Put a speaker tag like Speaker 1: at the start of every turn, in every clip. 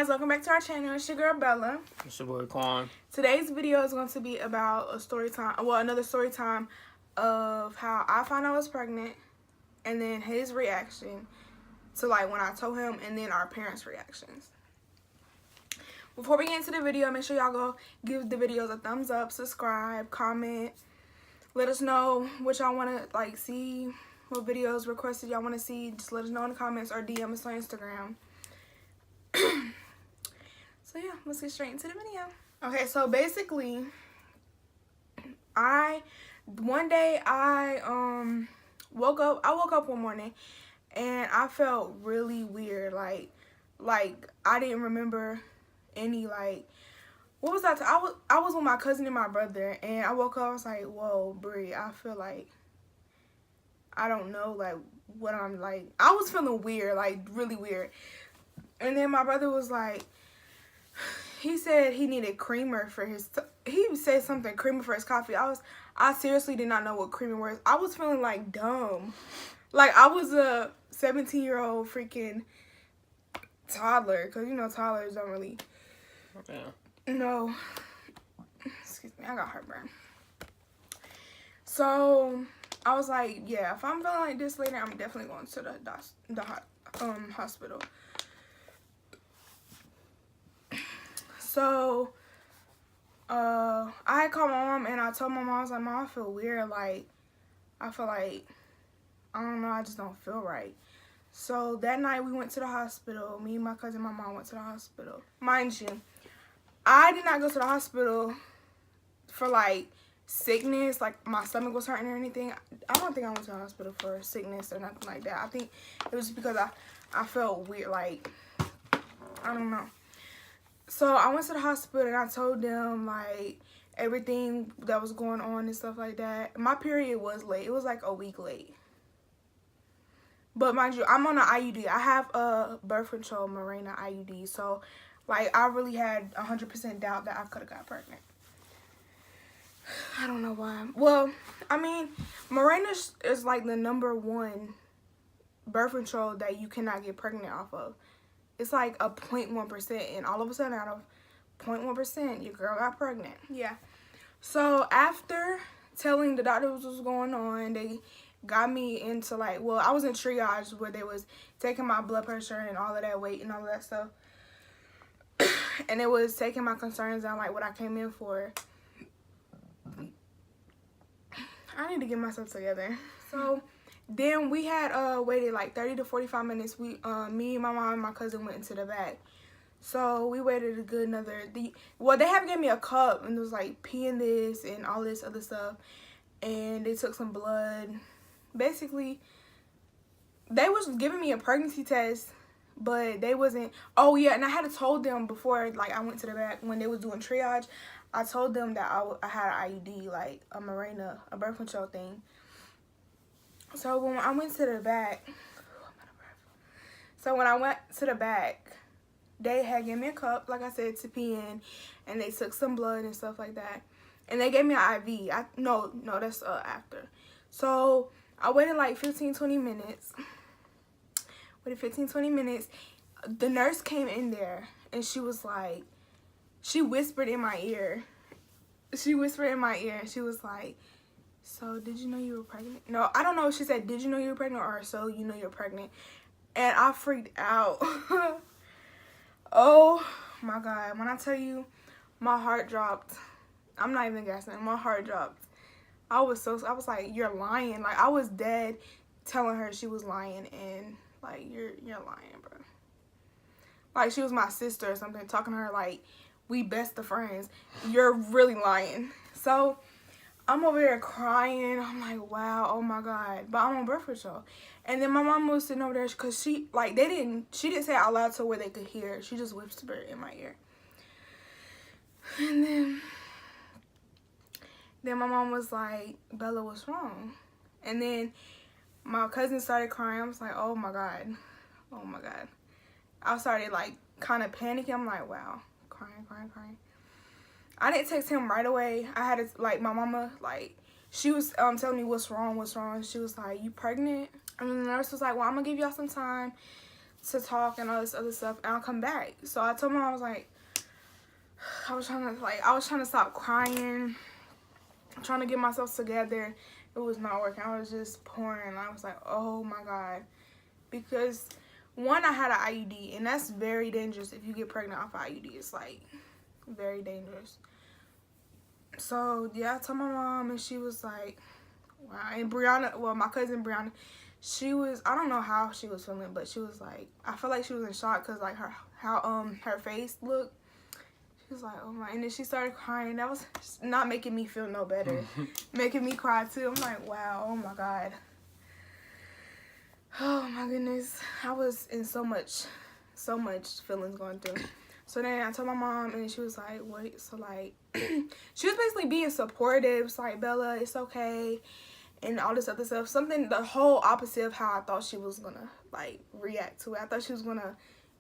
Speaker 1: guys, welcome back to our channel. It's your girl Bella.
Speaker 2: It's your boy Quan.
Speaker 1: Today's video is going to be about a story time, another story time of how I found out I was pregnant, and then his reaction to like when I told him, and then our parents' reactions. Before we get into the video, make sure y'all go give the videos a thumbs up, subscribe, comment. Let us know what y'all want to like see, what videos requested y'all want to see. Just let us know in the comments or DM us on Instagram. So yeah, let's get straight into the video. Okay, so basically, one day I woke up one morning and I felt really weird. Like I didn't remember any like what was that? I was with my cousin and my brother, and I woke up. I was like, whoa, Brie, I feel like I don't know like what I'm like. I was feeling weird, like really weird. And then my brother was like, he said he needed creamer for his, he said something, creamer for his coffee. I seriously did not know what creamer was. I was feeling like dumb. Like I was a 17-year-old freaking toddler. Because, you know, toddlers don't really, no, excuse me, I got heartburn. So I was like, yeah, if I'm feeling like this later, I'm definitely going to the hospital. So, I had called my mom, and I told my mom, I was like, Mom, I feel weird. Like, I feel like, I don't know, I just don't feel right. So, that night, we went to the hospital. Me, my cousin, my mom went to the hospital. Mind you, I did not go to the hospital for, like, sickness. Like, my stomach was hurting or anything. I don't think I went to the hospital for sickness or nothing like that. I think it was because I felt weird. Like, I don't know. So I went to the hospital and I told them like everything that was going on and stuff like that. My period was late. It was like a week late. But mind you, I'm on an IUD. I have a birth control Mirena IUD. So like I really had 100% doubt that I could have got pregnant. I don't know why. Well, I mean, Mirena is like the #1 birth control that you cannot get pregnant off of. It's like a 0.1%, and all of a sudden out of 0.1%, your girl got pregnant. Yeah. So after telling the doctor what was going on, they got me into like, well, I was in triage where they was taking my blood pressure and all of that weight and all of that stuff. And it was taking my concerns down, like what I came in for. I need to get myself together. So then we had waited like 30 to 45 minutes. We me, my mom, and my cousin went into the back. So we waited a good well, they have given me a cup, and it was like pee in this and all this other stuff. And they took some blood. Basically, they was giving me a pregnancy test, but they wasn't. Oh yeah, and I had told them before, like I went to the back when they was doing triage. I told them that I had an IUD, like a Mirena, a birth control thing. So when I went to the back, they had given me a cup, like I said, to pee in, and they took some blood and stuff like that, and they gave me an IV. No, that's after. So I waited like 15-20 minutes. Waited 15-20 minutes. The nurse came in there, and she was like, she whispered in my ear. She was like, so, did you know you were pregnant? No, I don't know if she said, did you know you were pregnant, or so you know you're pregnant. And I freaked out. Oh, my God. When I tell you, my heart dropped. I'm not even guessing. My heart dropped. I was like, you're lying. Like, I was dead telling her she was lying. And, like, you're lying, bro. Like, she was my sister or something. Talking to her like, we best of friends. You're really lying. So I'm over there crying. I'm like, wow, oh my God. But I'm on birth control. And then my mom was sitting over there because she didn't say it out loud to where they could hear. She just whispered in my ear. And then my mom was like, Bella, what's wrong? And then my cousin started crying. I was like, oh my God. Oh my God. I started like kind of panicking. I'm like, wow. Crying. I didn't text him right away. I had to, like, my mama, like, she was telling me what's wrong. She was like, you pregnant? And then the nurse was like, well, I'm going to give y'all some time to talk and all this other stuff, and I'll come back. So I told mom, I was like, I was trying to stop crying, trying to get myself together. It was not working. I was just pouring. I was like, oh my God. Because one, I had an IUD, and that's very dangerous. If you get pregnant off IUD, it's like very dangerous. So yeah, I told my mom, and she was like, wow. And Brianna, well, my cousin Brianna, she was, I don't know how she was feeling, but she was like, I feel like she was in shock because like her face looked. She was like, oh my, and then she started crying. That was not making me feel no better, making me cry too. I'm like, wow, oh my God. Oh my goodness, I was in so much feelings going through. So then I told my mom, and she was like, wait, so like, she was basically being supportive. It's like, Bella, it's okay, and all this other stuff. Something, the whole opposite of how I thought she was gonna, like, react to it. I thought she was gonna,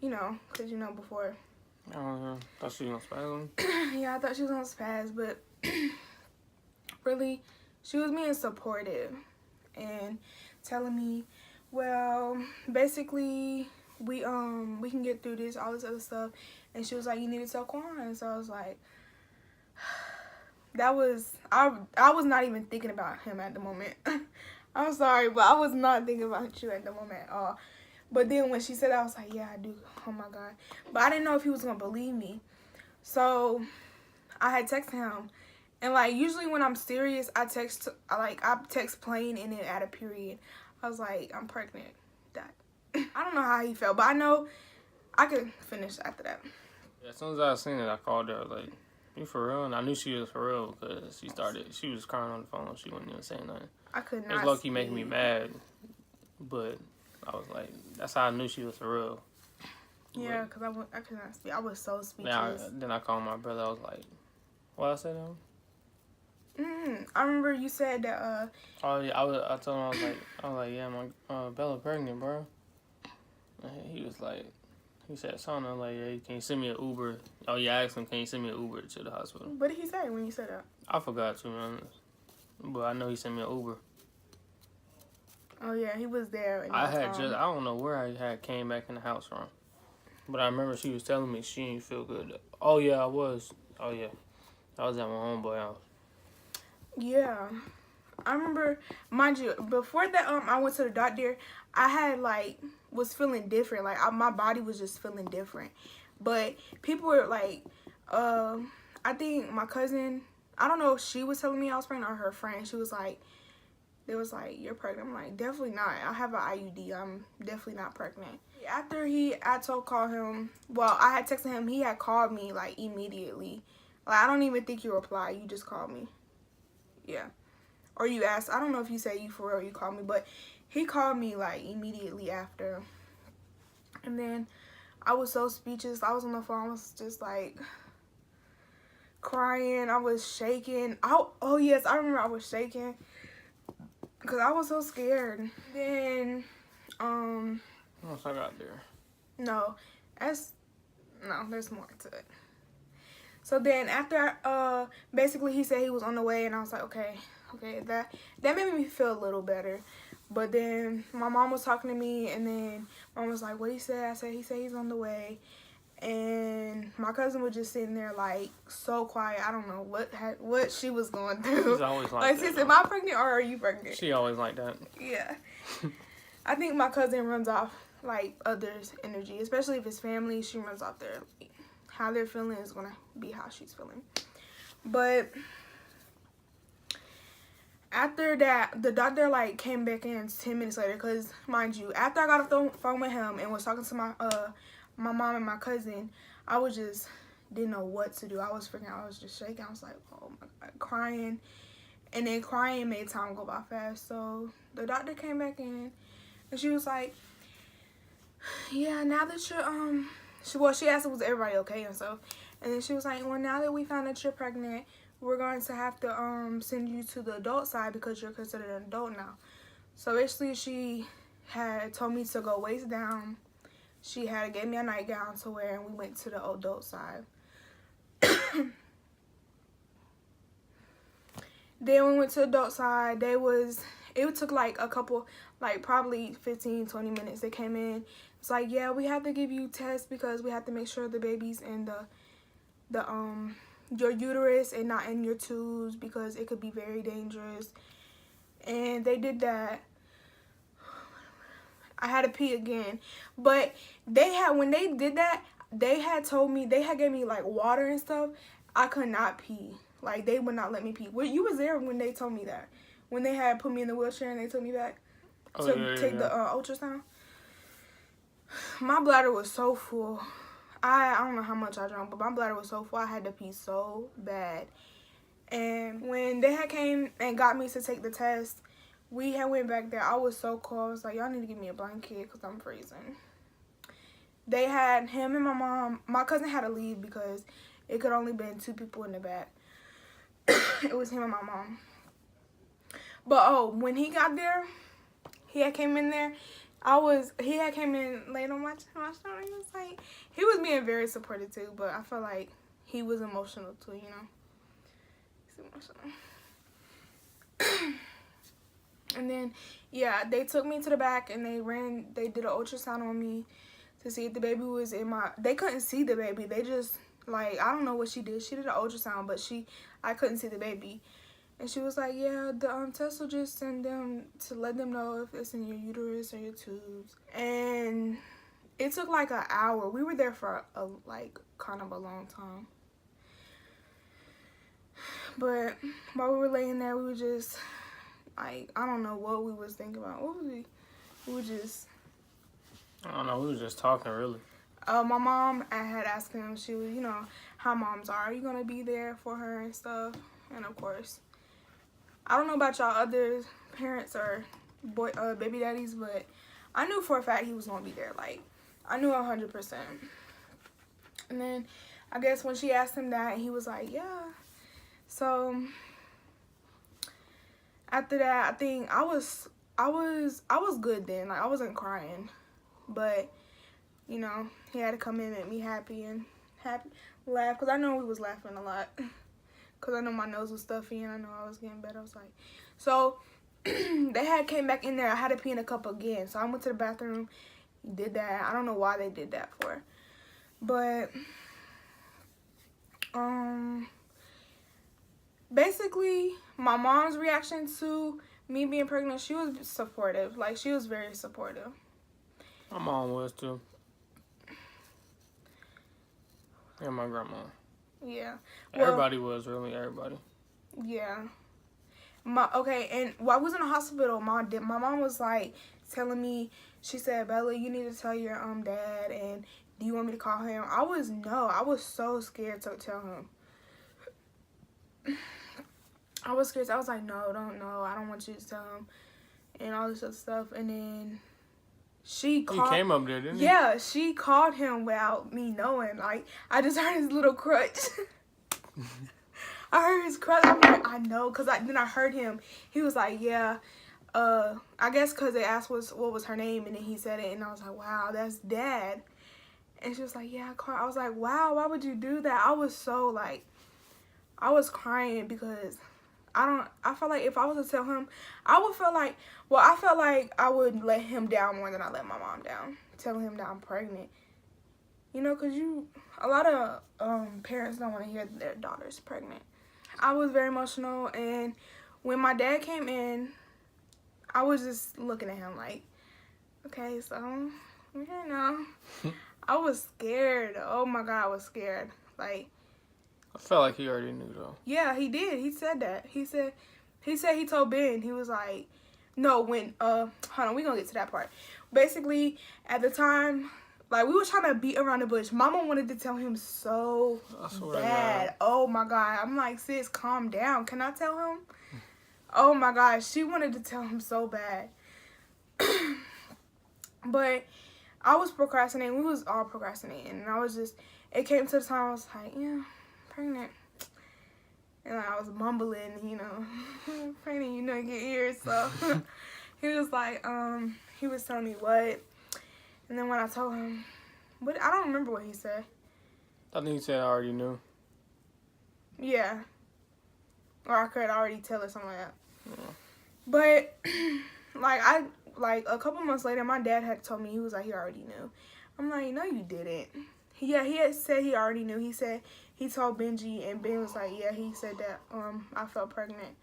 Speaker 1: you know, because, you know, before.
Speaker 2: Thought she was gonna spaz.
Speaker 1: Yeah, I thought she was gonna spaz, but really, she was being supportive and telling me, well, basically, we can get through this, all this other stuff. And she was like, you need to tell Quan. So I was like, I was not even thinking about him at the moment. I'm sorry, but I was not thinking about you at the moment at all. But then when she said that, I was like, yeah, I do. Oh my God. But I didn't know if he was gonna believe me. So I had texted him. And like, usually when I'm serious, I text plain and then add a period. I was like, I'm pregnant. That. I don't know how he felt, but I know I could finish after that.
Speaker 2: Yeah, as soon as I seen it, I called her, like, you for real? And I knew she was for real because she was crying on the phone. She wasn't even saying nothing.
Speaker 1: I could not.
Speaker 2: It was low-key making me mad, but I was like, that's how I knew she was for real.
Speaker 1: Yeah, because I could not speak. I was so speechless.
Speaker 2: Then I called my brother. I was like, what I said to him?
Speaker 1: I remember you said that,
Speaker 2: oh, yeah, I told him, I was like, yeah, my Bella pregnant, bro. And he said something. I'm like, yeah, can you send me an Uber? Oh, yeah, I asked him, can you send me an Uber to the hospital?
Speaker 1: What did he say when you said that?
Speaker 2: I forgot, to be honest. But I know he sent me an Uber.
Speaker 1: Oh, yeah, he was there.
Speaker 2: I don't know where I had came back in the house from. But I remember she was telling me she didn't feel good. Oh, yeah, I was. Oh, yeah. I was at my homeboy house.
Speaker 1: Yeah. I remember, mind you, before that, I went to the doctor, I had, like, was feeling different. Like, my body was just feeling different. But people were, like, I think my cousin, I don't know if she was telling me I was pregnant or her friend. She was like, they was like, you're pregnant. I'm like, definitely not. I have an IUD. I'm definitely not pregnant. After I called him, well, I had texted him. He had called me, like, immediately. Like, I don't even think you replied. You just called me. Yeah. Or you asked. I don't know if you said you for real or you called me, but he called me, like, immediately after. And then I was so speechless. I was on the phone. I was just, like, crying. I was shaking. Oh, yes, I remember I was shaking because I was so scared. Then,
Speaker 2: Once I got there.
Speaker 1: No, there's more to it. So then after, basically he said he was on the way, and I was like, okay, that made me feel a little better. But then my mom was talking to me, and then mom was like, what he said? I said, he said he's on the way. And my cousin was just sitting there, like, so quiet. I don't know what she was going through.
Speaker 2: She's always like that.
Speaker 1: She said, am I pregnant or are you pregnant?
Speaker 2: She always like that.
Speaker 1: Yeah. I think my cousin runs off, like, others' energy. Especially if it's family, she runs off their, like, how they're feeling is going to be how she's feeling. But after that, the doctor, like, came back in 10 minutes later. Because, mind you, after I got off the phone with him and was talking to my mom and my cousin, I was just, didn't know what to do. I was just shaking. I was like, oh my God, crying. And then crying made time go by fast. So the doctor came back in, and she was like, yeah, now that you're, she asked, was everybody okay and stuff. And then she was like, well, now that we found that you're pregnant, we're going to have to send you to the adult side because you're considered an adult now. So basically, she had told me to go waist down. She had gave me a nightgown to wear, and we went to the adult side. Then we went to the adult side. They was It took like a couple, like probably 15, 20 minutes. They came in. It's like, yeah, we have to give you tests because we have to make sure the baby's in your uterus and not in your tubes because it could be very dangerous. And they did that. I had to pee again. But when they did that, they had gave me like water and stuff. I could not pee. Like, they would not let me pee. Well, you was there when they told me that. When they had put me in the wheelchair and they took me back to take the ultrasound. My bladder was so full. I don't know how much I drank, but my bladder was so full. I had to pee so bad. And when they had came and got me to take the test, we had went back there. I was so cold. I was like, y'all need to give me a blanket because I'm freezing. They had him and my mom. My cousin had to leave because it could only been 2 people in the back. It was him and my mom. But when he got there, he had came in there. He had came in laid on my stomach. He was like, he was being very supportive too, but I felt like he was emotional too, you know. He's emotional. And then, yeah, they took me to the back and they did an ultrasound on me to see if the baby was in my, they couldn't see the baby. They just, like, I don't know what she did. She did an ultrasound, but I couldn't see the baby. And she was like, yeah, the test will just send them to let them know if it's in your uterus or your tubes. And it took like an hour. We were there for kind of a long time. But while we were laying there, we were just, like, I don't know what we was thinking about. What was we? We were just,
Speaker 2: I don't know. We were just talking, really.
Speaker 1: My mom, I had asked him, she was, you know, how moms are you going to be there for her and stuff? And of course, I don't know about y'all other parents or baby daddies, but I knew for a fact he was going to be there. Like, I knew 100%. And then I guess when she asked him that, he was like, yeah. So after that, I think I was good then. Like, I wasn't crying, but you know, he had to come in and make me happy, laugh, because I know we was laughing a lot. Because I know my nose was stuffy and I know I was getting better. I was like, so they had came back in there. I had to pee in a cup again. So I went to the bathroom, did that. I don't know why they did that for. But, basically, my mom's reaction to me being pregnant, she was supportive. Like, she was very supportive.
Speaker 2: My mom was too. And my grandma.
Speaker 1: Yeah.
Speaker 2: Everybody was, really, everybody.
Speaker 1: Yeah. And while I was in the hospital, my mom was like telling me, she said, Bella, you need to tell your dad, and do you want me to call him? I was so scared to tell him. I was scared. I was like, no, I don't want you to tell him, and all this other stuff. And then he came up there, didn't he? Yeah, she called him without me knowing. Like, I just heard his little crutch. I heard his crutch. I'm like, I know, because then I heard him. He was like, yeah, I guess because they asked what was her name, and then he said it, and I was like, wow, that's Dad. And she was like, yeah, I was like, wow, why would you do that? I was so, like, I was crying because I felt like if I was to tell him, I felt like I would let him down more than I let my mom down, telling him that I'm pregnant. You know, because a lot of parents don't want to hear that their daughter's pregnant. I was very emotional, and when my dad came in, I was just looking at him like, okay, so we're here now. I was scared. Oh my God, I was scared. Like,
Speaker 2: I felt like he already knew though.
Speaker 1: Yeah, he did. He said that. He said he told Ben. He was like, no, when hold on, we gonna get to that part. Basically, at the time, like, we were trying to beat around the bush. Mama wanted to tell him so bad. Oh my God. I'm like, sis, calm down. Can I tell him? Oh my God, she wanted to tell him so bad. But I was procrastinating. We was all procrastinating. And I was just, it came to the time I was like, yeah, pregnant. And I was mumbling, you know, pregnant, you know, get ears. So he was like, he was telling me what. And then when I told him, but I don't remember what he said.
Speaker 2: I think he said I already knew.
Speaker 1: Yeah. Or I could already tell or something like that. But like a couple months later, my dad had told me, he was like, he already knew. I'm like, no, you didn't. Yeah, he had said he already knew. He said he told Benji, and Ben was like, yeah, he said that I felt pregnant.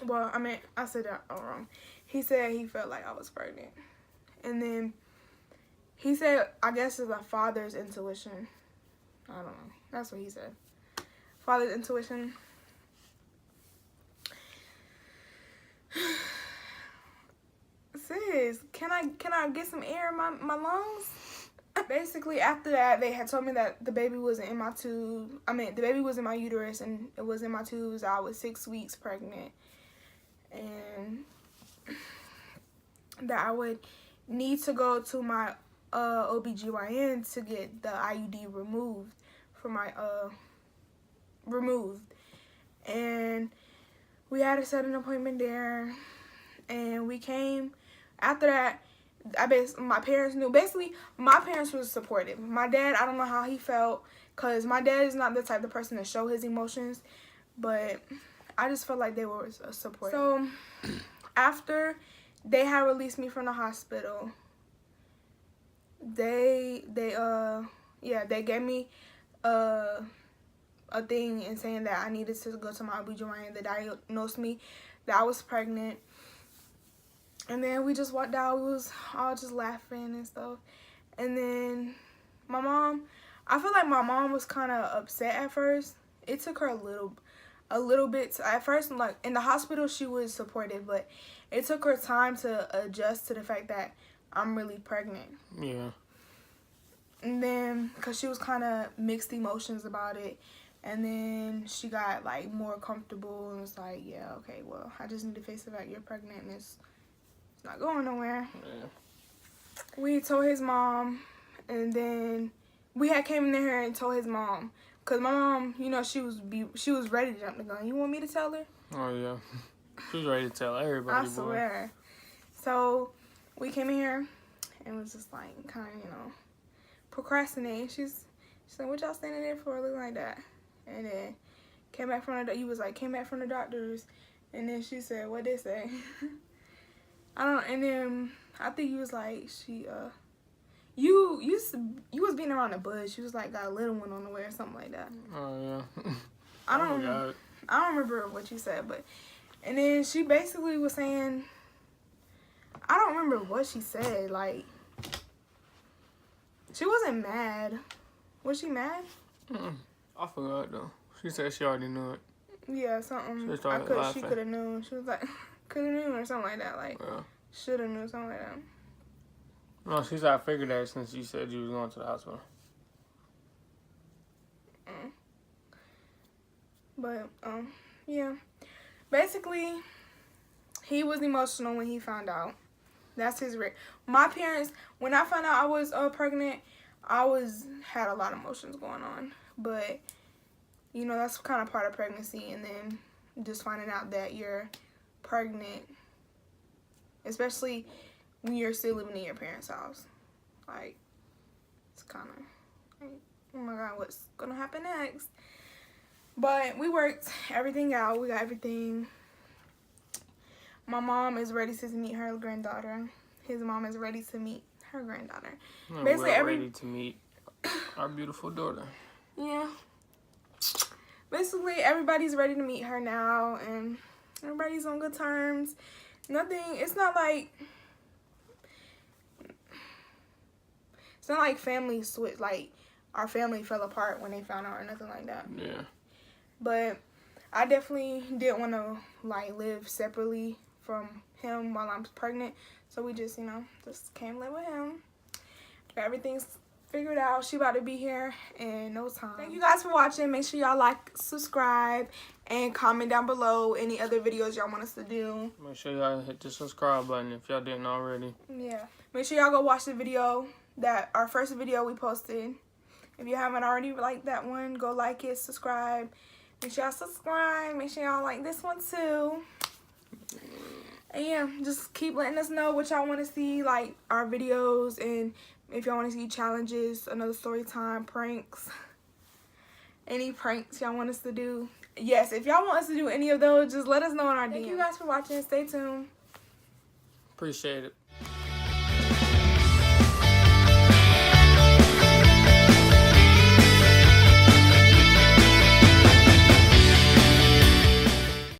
Speaker 1: Well, I mean, I said that all wrong. He said he felt like I was pregnant. And then he said, I guess it's a father's intuition. I don't know. That's what he said. Father's intuition. Sis, can I get some air in my lungs? Basically, after that, they had told me that the baby wasn't in my tube. I mean, the baby was in my uterus and it was in my tubes. I was 6 weeks pregnant. And that I would need to go to my OBGYN to get the IUD removed from my and we had to set an appointment there, and we came. After that, my parents knew. Basically, my parents was supportive. My dad, I don't know how he felt, because my dad is not the type of person to show his emotions, but I just felt like they were supportive. So after they had released me from the hospital, they gave me a thing and saying that I needed to go to my OBGYN that diagnosed me that I was pregnant. And then we just walked out. We was all just laughing and stuff. And then my mom, I feel like my mom was kind of upset at first. It took her a little bit at first. Like in the hospital, she was supportive, but it took her time to adjust to the fact that I'm really pregnant.
Speaker 2: Yeah.
Speaker 1: And then, cause she was kind of mixed emotions about it, and then she got like more comfortable and was like, yeah, okay, well, I just need to face the fact you're pregnant and it's not going nowhere.
Speaker 2: Yeah.
Speaker 1: We told his mom, and then we had came in there and told his mom, cause my mom, you know, she was ready to jump the gun. You want me to tell her?
Speaker 2: Oh yeah, she was ready to tell everybody.
Speaker 1: I swear. So we came in here and was just like kind of, you know, procrastinating. She's like, what y'all standing there for, looking like that? And then came back from the doctors, and then she said, what they say? And then I think he was like, you was being around the bush. She was like, got a little one on the way or something like that.
Speaker 2: Oh yeah.
Speaker 1: I don't remember what you said, but and then she basically was saying, I don't remember what she said. Like, she wasn't mad. Was she mad?
Speaker 2: I forgot though. She said she already knew it.
Speaker 1: Yeah, something. She could have known. She was like, could have known or something like that. Like, should have known, something like that.
Speaker 2: No, she said I figured that since you said you was going to the hospital.
Speaker 1: But yeah. Basically, he was emotional when he found out. That's his my parents, when I found out I was pregnant, had a lot of emotions going on. But you know, that's kind of part of pregnancy, and then just finding out that you're pregnant, especially when you're still living in your parents' house, like, it's kind of like, oh my god, what's gonna happen next? But we worked everything out. We got everything. My mom is ready to meet her granddaughter. His mom is ready to meet her granddaughter.
Speaker 2: Basically, we're ready to meet our beautiful daughter.
Speaker 1: Yeah. Basically, everybody's ready to meet her now, and everybody's on good terms. It's not like family switch, like our family fell apart when they found out or nothing like that.
Speaker 2: Yeah. But
Speaker 1: I definitely didn't want to like live separately from him while I'm pregnant, so we just, you know, just came live with him. Got everything's figured out. She about to be here in no time. Thank you guys for watching. Make sure y'all like, subscribe, and comment down below any other videos y'all want us to do.
Speaker 2: Make sure y'all hit the subscribe button if y'all didn't already.
Speaker 1: Yeah. Make sure y'all go watch the video, our first video we posted. If you haven't already liked that one, go like it, subscribe. Make sure y'all subscribe. Make sure y'all like this one too. And yeah, just keep letting us know what y'all want to see, like our videos, and if y'all want to see challenges, another story time, pranks. any pranks y'all want us to do. Yes, if y'all want us to do any of those, just let us know in our DMs. Thank you guys for watching. Stay tuned.
Speaker 2: Appreciate it.